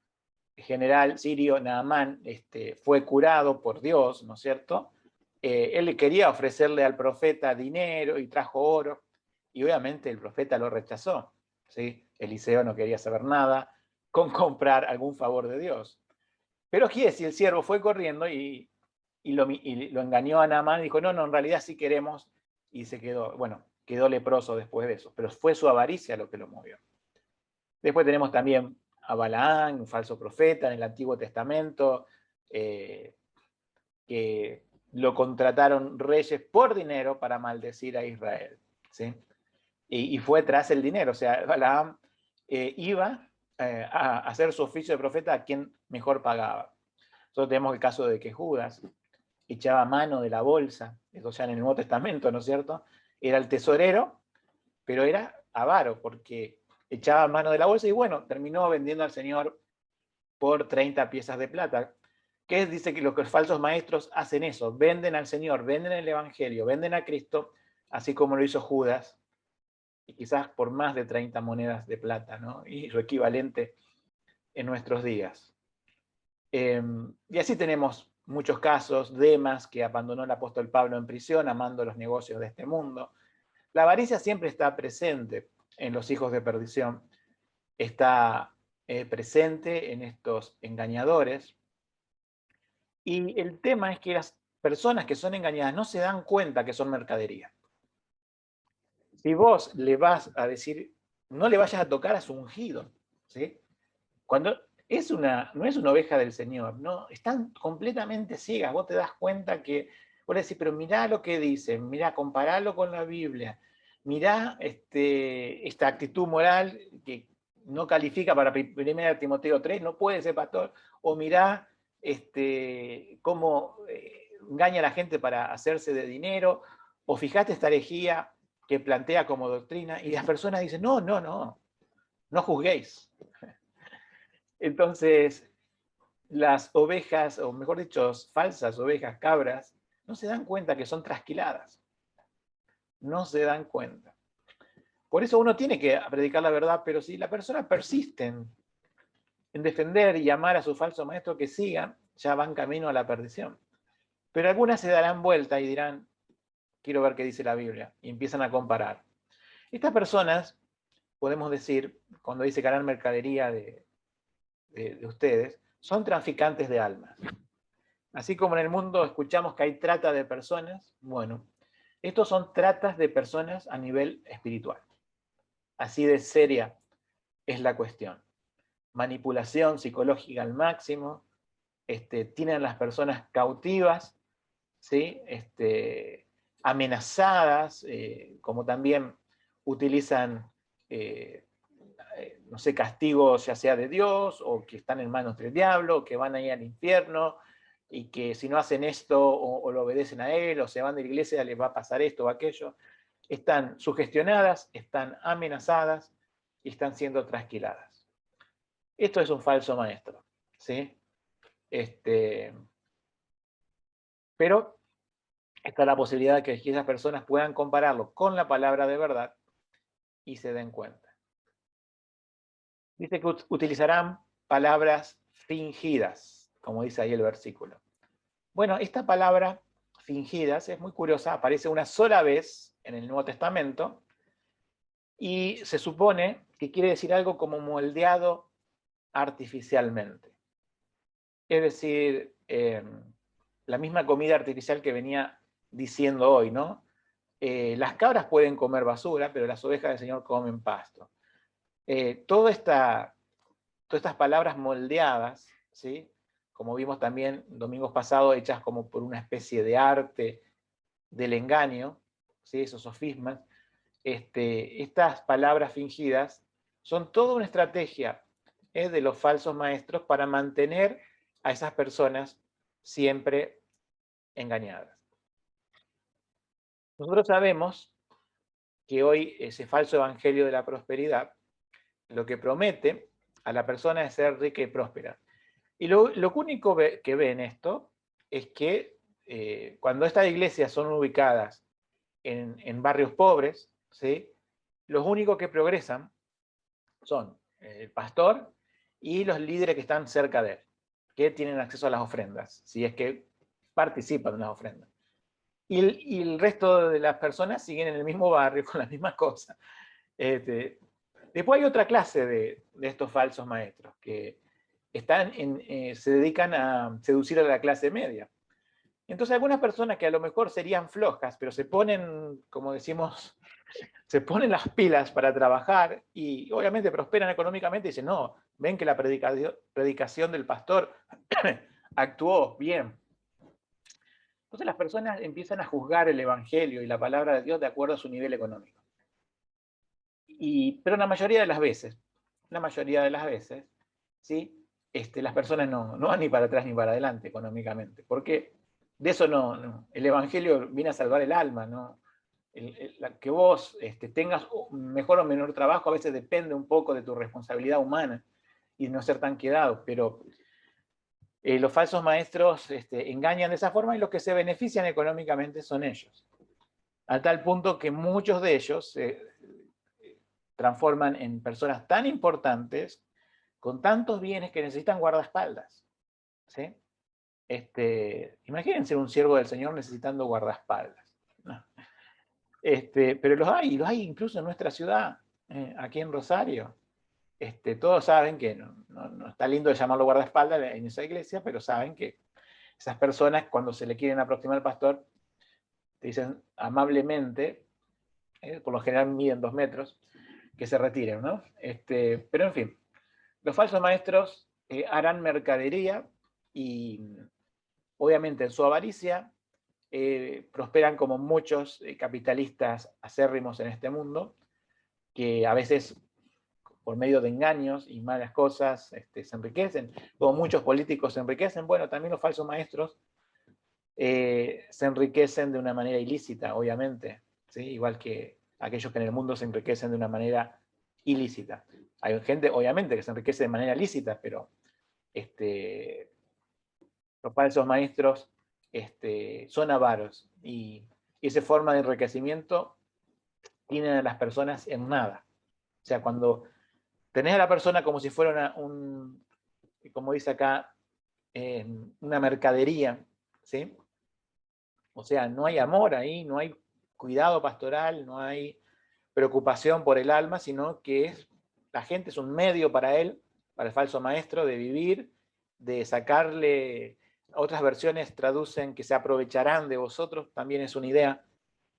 general sirio, Naamán, fue curado por Dios, ¿no es cierto?, él quería ofrecerle al profeta dinero y trajo oro, y obviamente el profeta lo rechazó, ¿sí? Eliseo no quería saber nada con comprar algún favor de Dios. Pero Giesi, el siervo, fue corriendo y lo engañó a Naamán y dijo, no, en realidad sí queremos, y quedó leproso después de eso, pero fue su avaricia lo que lo movió. Después tenemos también a Balaán, un falso profeta en el Antiguo Testamento, que lo contrataron reyes por dinero para maldecir a Israel, ¿sí? Y fue tras el dinero, o sea, Balaam iba a hacer su oficio de profeta a quien mejor pagaba. Nosotros tenemos el caso de que Judas echaba mano de la bolsa, eso ya en el Nuevo Testamento, ¿no es cierto? Era el tesorero, pero era avaro, porque echaba mano de la bolsa y bueno, terminó vendiendo al Señor por 30 piezas de plata. Que dice que los falsos maestros hacen eso, venden al Señor, venden el Evangelio, venden a Cristo, así como lo hizo Judas, y quizás por más de 30 monedas de plata, ¿no? Y lo equivalente en nuestros días. Y así tenemos muchos casos. Demas, que abandonó al apóstol Pablo en prisión, amando los negocios de este mundo. La avaricia siempre está presente en los hijos de perdición, está presente en estos engañadores. Y el tema es que las personas que son engañadas no se dan cuenta que son mercadería. Si vos le vas a decir, no le vayas a tocar a su ungido, ¿sí? Cuando no es una oveja del Señor, no, están completamente ciegas. Vos te das cuenta que, vos le decís, pero mirá lo que dice, mirá, comparalo con la Biblia, mirá esta actitud moral que no califica para 1 Timoteo 3, no puede ser pastor, o mirá cómo engaña a la gente para hacerse de dinero, o fijate esta herejía que plantea como doctrina, y las personas dicen, no, no, no, no juzguéis. Entonces, las ovejas, o mejor dicho, falsas ovejas, cabras, no se dan cuenta que son trasquiladas. No se dan cuenta. Por eso uno tiene que predicar la verdad, pero si la persona persiste en defender y amar a su falso maestro, que siga, ya van camino a la perdición. Pero algunas se darán vuelta y dirán, quiero ver qué dice la Biblia, y empiezan a comparar. Estas personas, podemos decir, cuando dice ganar mercadería de ustedes, son traficantes de almas. Así como en el mundo escuchamos que hay trata de personas, bueno, estos son tratas de personas a nivel espiritual. Así de seria es la cuestión. Manipulación psicológica al máximo, tienen a las personas cautivas, ¿sí? Amenazadas, como también utilizan, no sé, castigos ya sea de Dios, o que están en manos del diablo, o que van a ir al infierno, y que si no hacen esto o lo obedecen a él, o se van de la iglesia, les va a pasar esto o aquello. Están sugestionadas, están amenazadas y están siendo trasquiladas. Esto es un falso maestro, ¿sí? Pero está la posibilidad de que esas personas puedan compararlo con la palabra de verdad y se den cuenta. Dice que utilizarán palabras fingidas, como dice ahí el versículo. Bueno, esta palabra fingidas es muy curiosa, aparece una sola vez en el Nuevo Testamento y se supone que quiere decir algo como moldeado artificialmente. Es decir, la misma comida artificial que venía diciendo hoy, ¿no? Las cabras pueden comer basura, pero las ovejas del Señor comen pasto. Todas estas palabras moldeadas, ¿sí? Como vimos también domingos pasados, hechas como por una especie de arte del engaño, ¿sí? Esos sofismas, estas palabras fingidas son toda una estrategia de los falsos maestros para mantener a esas personas siempre engañadas. Nosotros sabemos que hoy ese falso evangelio de la prosperidad lo que promete a la persona es ser rica y próspera. Y lo único que ve en esto es que cuando estas iglesias son ubicadas en barrios pobres, ¿sí? Los únicos que progresan son el pastor y los líderes que están cerca de él, que tienen acceso a las ofrendas, si es que participan en las ofrendas. Y el resto de las personas siguen en el mismo barrio con las mismas cosas. Después hay otra clase de estos falsos maestros que se dedican a seducir a la clase media. Entonces algunas personas que a lo mejor serían flojas, pero se ponen, como decimos, se ponen las pilas para trabajar y obviamente prosperan económicamente y dicen, no, ven que la predicación del pastor actuó bien. Entonces las personas empiezan a juzgar el evangelio y la palabra de Dios de acuerdo a su nivel económico. Pero la mayoría de las veces, ¿sí? Las personas no van ni para atrás ni para adelante económicamente. ¿Por qué? de eso el Evangelio viene a salvar el alma, ¿no? Que vos tengas mejor o menor trabajo a veces depende un poco de tu responsabilidad humana y no ser tan quedado, pero los falsos maestros engañan de esa forma y los que se benefician económicamente son ellos. A tal punto que muchos de ellos se transforman en personas tan importantes, con tantos bienes que necesitan guardaespaldas. ¿Sí? Imagínense un siervo del Señor necesitando guardaespaldas. ¿No? Pero los hay incluso en nuestra ciudad, aquí en Rosario. Todos saben que no está lindo de llamarlo guardaespaldas en esa iglesia, pero saben que esas personas, cuando se le quieren aproximar al pastor, te dicen amablemente, por lo general miden 2 metros, que se retiren, ¿no? Pero en fin, los falsos maestros harán mercadería y obviamente en su avaricia prosperan como muchos capitalistas acérrimos en este mundo, que a veces por medio de engaños y malas cosas se enriquecen, como muchos políticos se enriquecen. Bueno, también los falsos maestros se enriquecen de una manera ilícita, obviamente, ¿sí? Igual que aquellos que en el mundo se enriquecen de una manera ilícita. Hay gente, obviamente, que se enriquece de manera lícita, pero los falsos maestros son avaros y esa forma de enriquecimiento tienen a las personas en nada. O sea, cuando tenés a la persona como si fuera como dice acá, una mercadería, ¿sí? O sea, no hay amor ahí, no hay cuidado pastoral, no hay preocupación por el alma, sino que la gente es un medio para él, para el falso maestro, de vivir, de sacarle. Otras versiones traducen que se aprovecharán de vosotros, también es una idea,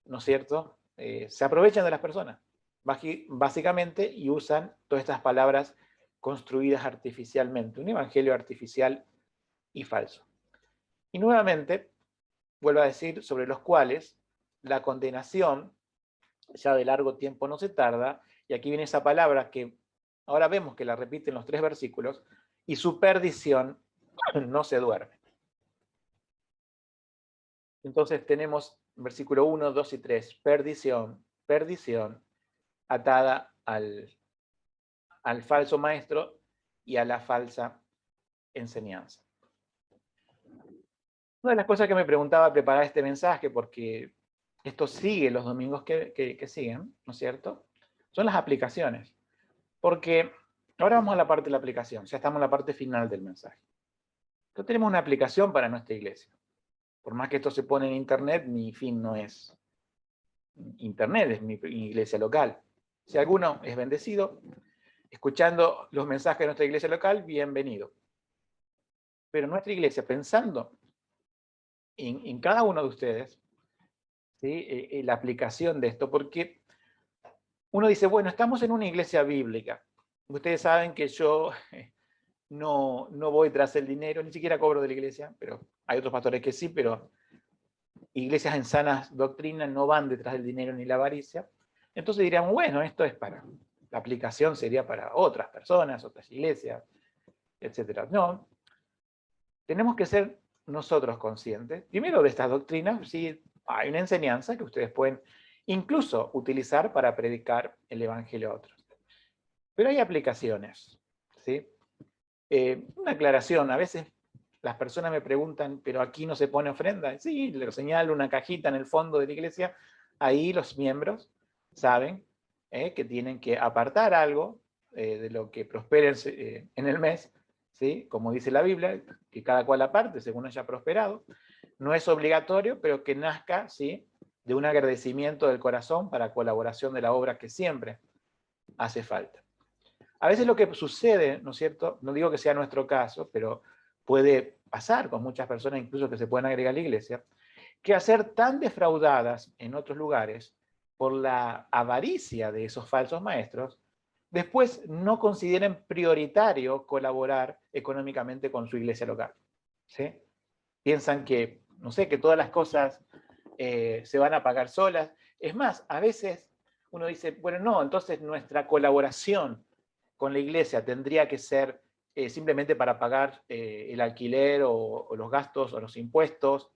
¿no es cierto? Se aprovechan de las personas, básicamente, y usan todas estas palabras construidas artificialmente, un evangelio artificial y falso. Y nuevamente, vuelvo a decir, sobre los cuales la condenación ya de largo tiempo no se tarda, y aquí viene esa palabra que ahora vemos que la repite en los 3 versículos, y su perdición no se duerme. Entonces tenemos versículo 1, 2 y 3, perdición, perdición, atada al falso maestro y a la falsa enseñanza. Una de las cosas que me preguntaba al preparar este mensaje, porque esto sigue los domingos que siguen, ¿no es cierto? Son las aplicaciones. Porque ahora vamos a la parte de la aplicación, ya estamos en la parte final del mensaje. Entonces tenemos una aplicación para nuestra iglesia. Por más que esto se pone en internet, mi fin no es internet, es mi iglesia local. Si alguno es bendecido, escuchando los mensajes de nuestra iglesia local, bienvenido. Pero nuestra iglesia, pensando en cada uno de ustedes, ¿sí? La aplicación de esto, porque uno dice, bueno, estamos en una iglesia bíblica. Ustedes saben que yo no voy tras el dinero, ni siquiera cobro de la iglesia, pero hay otros pastores que sí, pero iglesias en sanas doctrinas no van detrás del dinero ni la avaricia. Entonces dirían, bueno, esto es la aplicación sería para otras personas, otras iglesias, etc. No, tenemos que ser nosotros conscientes, primero de estas doctrinas, sí, hay una enseñanza que ustedes pueden incluso utilizar para predicar el evangelio a otros. Pero hay aplicaciones, ¿sí? Una aclaración, a veces las personas me preguntan, pero aquí no se pone ofrenda. Sí, le señalo una cajita en el fondo de la iglesia, ahí los miembros saben que tienen que apartar algo de lo que prospere en el mes, ¿sí? Como dice la Biblia, que cada cual aparte según haya prosperado. No es obligatorio, pero que nazca, ¿sí?, de un agradecimiento del corazón para colaboración de la obra que siempre hace falta. A veces lo que sucede, ¿no es cierto? No digo que sea nuestro caso, pero puede pasar con muchas personas, incluso que se pueden agregar a la iglesia, que al ser tan defraudadas en otros lugares por la avaricia de esos falsos maestros, después no consideren prioritario colaborar económicamente con su iglesia local. ¿Sí? Piensan que, no sé, que todas las cosas se van a pagar solas. Es más, a veces uno dice, bueno, no, entonces nuestra colaboración con la iglesia tendría que ser simplemente para pagar el alquiler o los gastos o los impuestos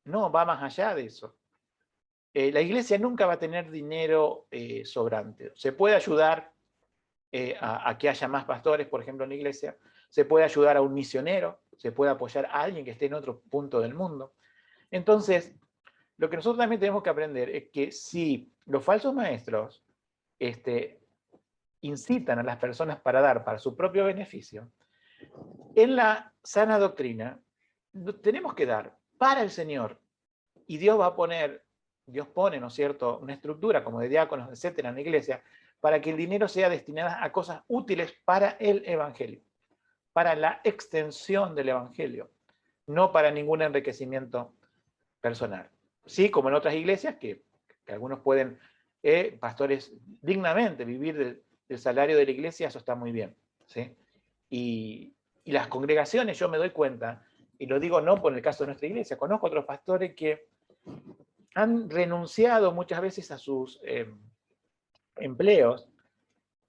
No, va más allá de eso. La iglesia nunca va a tener dinero sobrante. Se puede ayudar a que haya más pastores, por ejemplo, en la iglesia. Se puede ayudar a un misionero, se puede apoyar a alguien que esté en otro punto del mundo. Entonces, lo que nosotros también tenemos que aprender es que si los falsos maestros incitan a las personas para dar para su propio beneficio, en la sana doctrina tenemos que dar para el Señor. Y Dios va a poner, Dios pone, ¿no es cierto?, una estructura como de diáconos, etcétera, en la iglesia, para que el dinero sea destinado a cosas útiles para el Evangelio, para la extensión del Evangelio, no para ningún enriquecimiento personal. Sí, como en otras iglesias, que algunos pueden, pastores, dignamente vivir del salario de la iglesia, eso está muy bien. ¿Sí? Y las congregaciones, yo me doy cuenta, y lo digo no por el caso de nuestra iglesia, conozco otros pastores que han renunciado muchas veces a sus empleos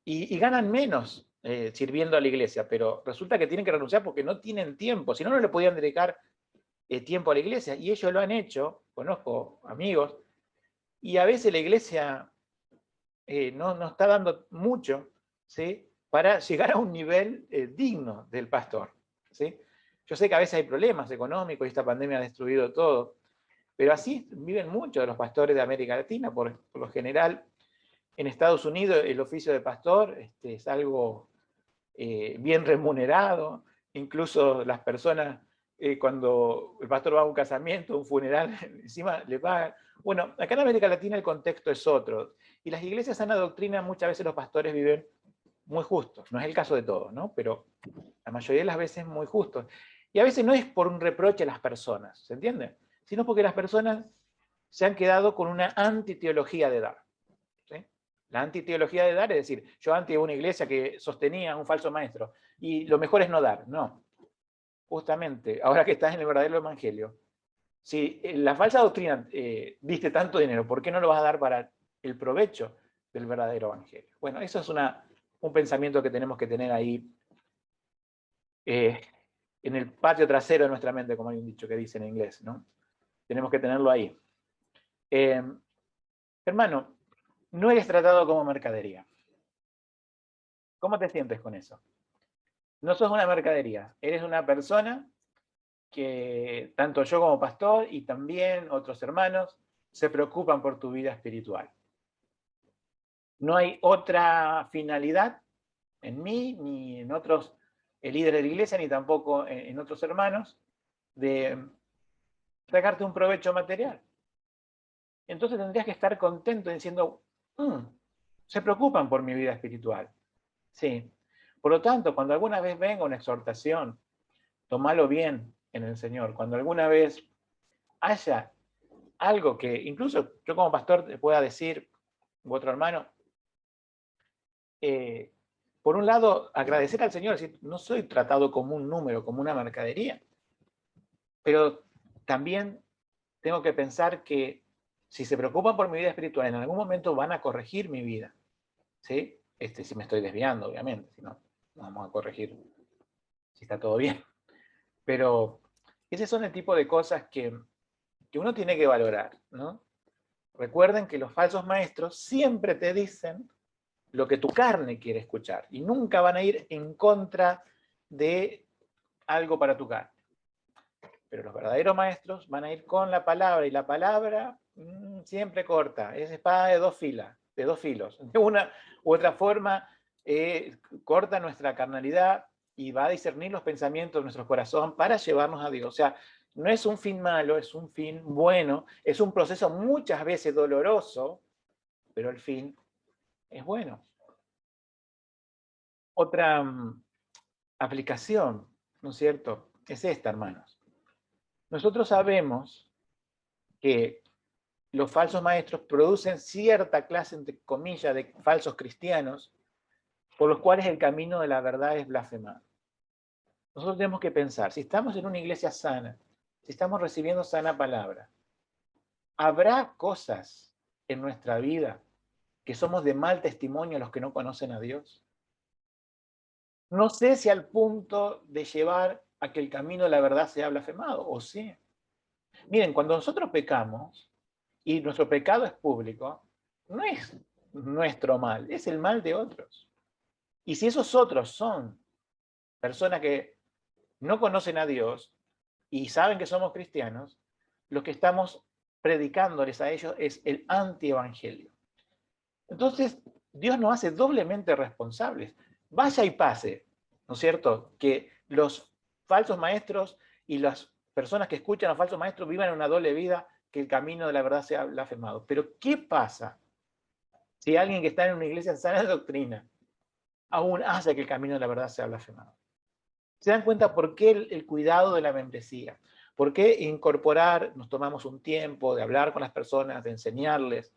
y ganan menos sirviendo a la iglesia, pero resulta que tienen que renunciar porque no tienen tiempo, si no, no le podían dedicar tiempo a la iglesia, y ellos lo han hecho, conozco amigos, y a veces la iglesia no está dando mucho, ¿sí?, para llegar a un nivel digno del pastor. ¿Sí? Yo sé que a veces hay problemas económicos y esta pandemia ha destruido todo, pero así viven muchos de los pastores de América Latina. Por lo general, en Estados Unidos el oficio de pastor es algo bien remunerado, incluso las personas, cuando el pastor va a un casamiento, un funeral, encima le pagan. Bueno, acá en América Latina el contexto es otro, y las iglesias sana doctrina muchas veces los pastores viven muy justos, no es el caso de todos, ¿no?, pero la mayoría de las veces muy justos. Y a veces no es por un reproche a las personas, ¿se entiende?, sino porque las personas se han quedado con una antiteología de dar. ¿Sí? La antiteología de dar es decir, yo antes de una iglesia que sostenía un falso maestro, y lo mejor es no dar. No, justamente, ahora que estás en el verdadero evangelio, si la falsa doctrina diste tanto dinero, ¿por qué no lo vas a dar para el provecho del verdadero evangelio? Bueno, eso es un pensamiento que tenemos que tener ahí en el patio trasero de nuestra mente, como hay un dicho que dice en inglés, ¿no? Tenemos que tenerlo ahí. Hermano, no eres tratado como mercadería. ¿Cómo te sientes con eso? No sos una mercadería, eres una persona que tanto yo como pastor y también otros hermanos se preocupan por tu vida espiritual. No hay otra finalidad en mí, ni en otros líderes de la iglesia, ni tampoco en otros hermanos, de sacarte un provecho material. Entonces tendrías que estar contento diciendo, se preocupan por mi vida espiritual. Sí. Por lo tanto, cuando alguna vez venga una exhortación, tomalo bien en el Señor. Cuando alguna vez haya algo que incluso yo como pastor te pueda decir, u otro hermano, por un lado, agradecer al Señor, decir, no soy tratado como un número, como una mercadería, pero también tengo que pensar que si se preocupan por mi vida espiritual, en algún momento van a corregir mi vida. ¿Sí? Si me estoy desviando, obviamente, si no, vamos a corregir si está todo bien. Pero ese son el tipo de cosas que uno tiene que valorar, ¿no? Recuerden que los falsos maestros siempre te dicen lo que tu carne quiere escuchar y nunca van a ir en contra de algo para tu carne. Pero los verdaderos maestros van a ir con la palabra, y la palabra siempre corta, es espada de dos filos. De una u otra forma corta nuestra carnalidad y va a discernir los pensamientos de nuestro corazón para llevarnos a Dios. O sea, no es un fin malo, es un fin bueno, es un proceso muchas veces doloroso, pero el fin es bueno. Otra aplicación, ¿no es cierto?, es esta, hermanos. Nosotros sabemos que los falsos maestros producen cierta clase, entre comillas, de falsos cristianos, por los cuales el camino de la verdad es blasfemado. Nosotros tenemos que pensar, si estamos en una iglesia sana, si estamos recibiendo sana palabra, ¿habrá cosas en nuestra vida que somos de mal testimonio a los que no conocen a Dios? No sé si al punto de llevar a que el camino de la verdad sea blasfemado, o sí. Miren, cuando nosotros pecamos, y nuestro pecado es público, no es nuestro mal, es el mal de otros. Y si esos otros son personas que no conocen a Dios y saben que somos cristianos, lo que estamos predicándoles a ellos es el antievangelio. Entonces, Dios nos hace doblemente responsables. Vaya y pase, ¿no es cierto?, que los falsos maestros y las personas que escuchan a los falsos maestros vivan en una doble vida, que el camino de la verdad sea blasfemado. Pero, ¿qué pasa si alguien que está en una iglesia en sana doctrina aún hace que el camino de la verdad sea blasfemado? ¿Se dan cuenta por qué el cuidado de la membresía? ¿Por qué incorporar, nos tomamos un tiempo de hablar con las personas, de enseñarles,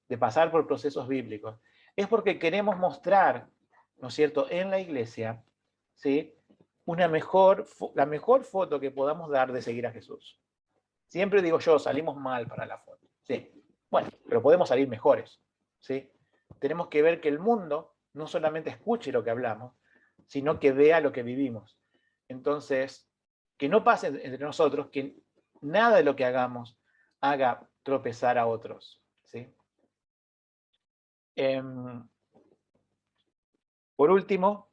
de pasar por procesos bíblicos? Es porque queremos mostrar, ¿no es cierto?, en la iglesia, ¿sí?, la mejor foto que podamos dar de seguir a Jesús. Siempre digo yo, salimos mal para la foto. Sí, bueno, pero podemos salir mejores, ¿sí? Tenemos que ver que el mundo no solamente escuche lo que hablamos, sino que vea lo que vivimos. Entonces, que no pase entre nosotros que nada de lo que hagamos haga tropezar a otros, ¿sí? Por último,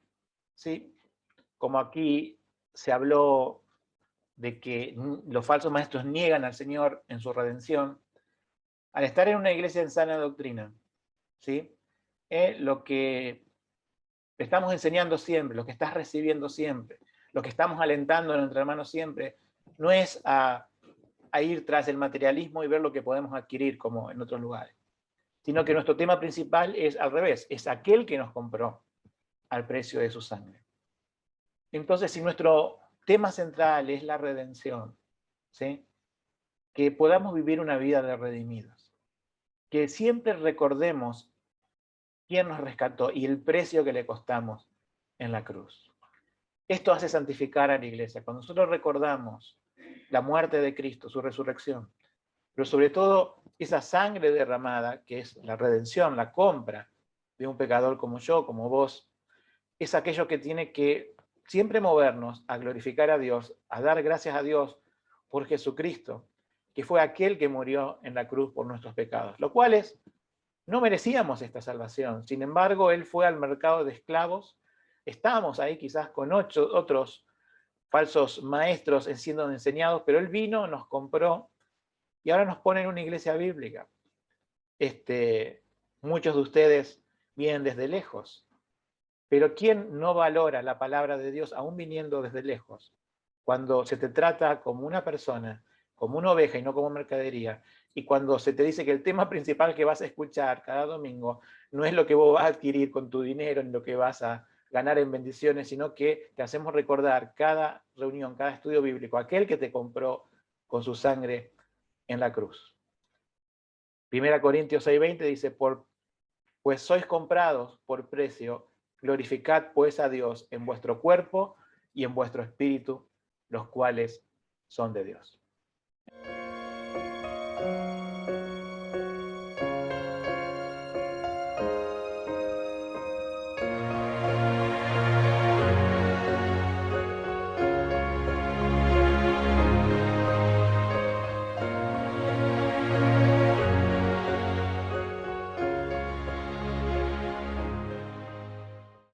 ¿sí?, como aquí se habló de que los falsos maestros niegan al Señor en su redención, al estar en una iglesia en sana doctrina, ¿sí?, lo que estamos enseñando siempre, lo que estás recibiendo siempre, lo que estamos alentando a nuestros hermanos siempre, no es a ir tras el materialismo y ver lo que podemos adquirir como en otros lugares, sino que nuestro tema principal es al revés, es aquel que nos compró al precio de su sangre. Entonces, si nuestro tema central es la redención, ¿sí?, que podamos vivir una vida de redimidos, que siempre recordemos quién nos rescató y el precio que le costamos en la cruz. Esto hace santificar a la iglesia. Cuando nosotros recordamos la muerte de Cristo, su resurrección, pero sobre todo esa sangre derramada, que es la redención, la compra de un pecador como yo, como vos, es aquello que tiene que siempre movernos a glorificar a Dios, a dar gracias a Dios por Jesucristo, que fue aquel que murió en la cruz por nuestros pecados, lo cual es, no merecíamos esta salvación. Sin embargo, Él fue al mercado de esclavos. Estábamos ahí quizás con otros falsos maestros siendo enseñados, pero Él vino, nos compró y ahora nos pone en una iglesia bíblica. Muchos de ustedes vienen desde lejos, pero ¿quién no valora la palabra de Dios aún viniendo desde lejos? Cuando se te trata como una persona, como una oveja y no como mercadería, y cuando se te dice que el tema principal que vas a escuchar cada domingo no es lo que vos vas a adquirir con tu dinero, ni lo que vas a ganar en bendiciones, sino que te hacemos recordar cada reunión, cada estudio bíblico, aquel que te compró con su sangre en la cruz. 1 Corintios 6:20 dice, pues sois comprados por precio, glorificad pues a Dios en vuestro cuerpo y en vuestro espíritu, los cuales son de Dios.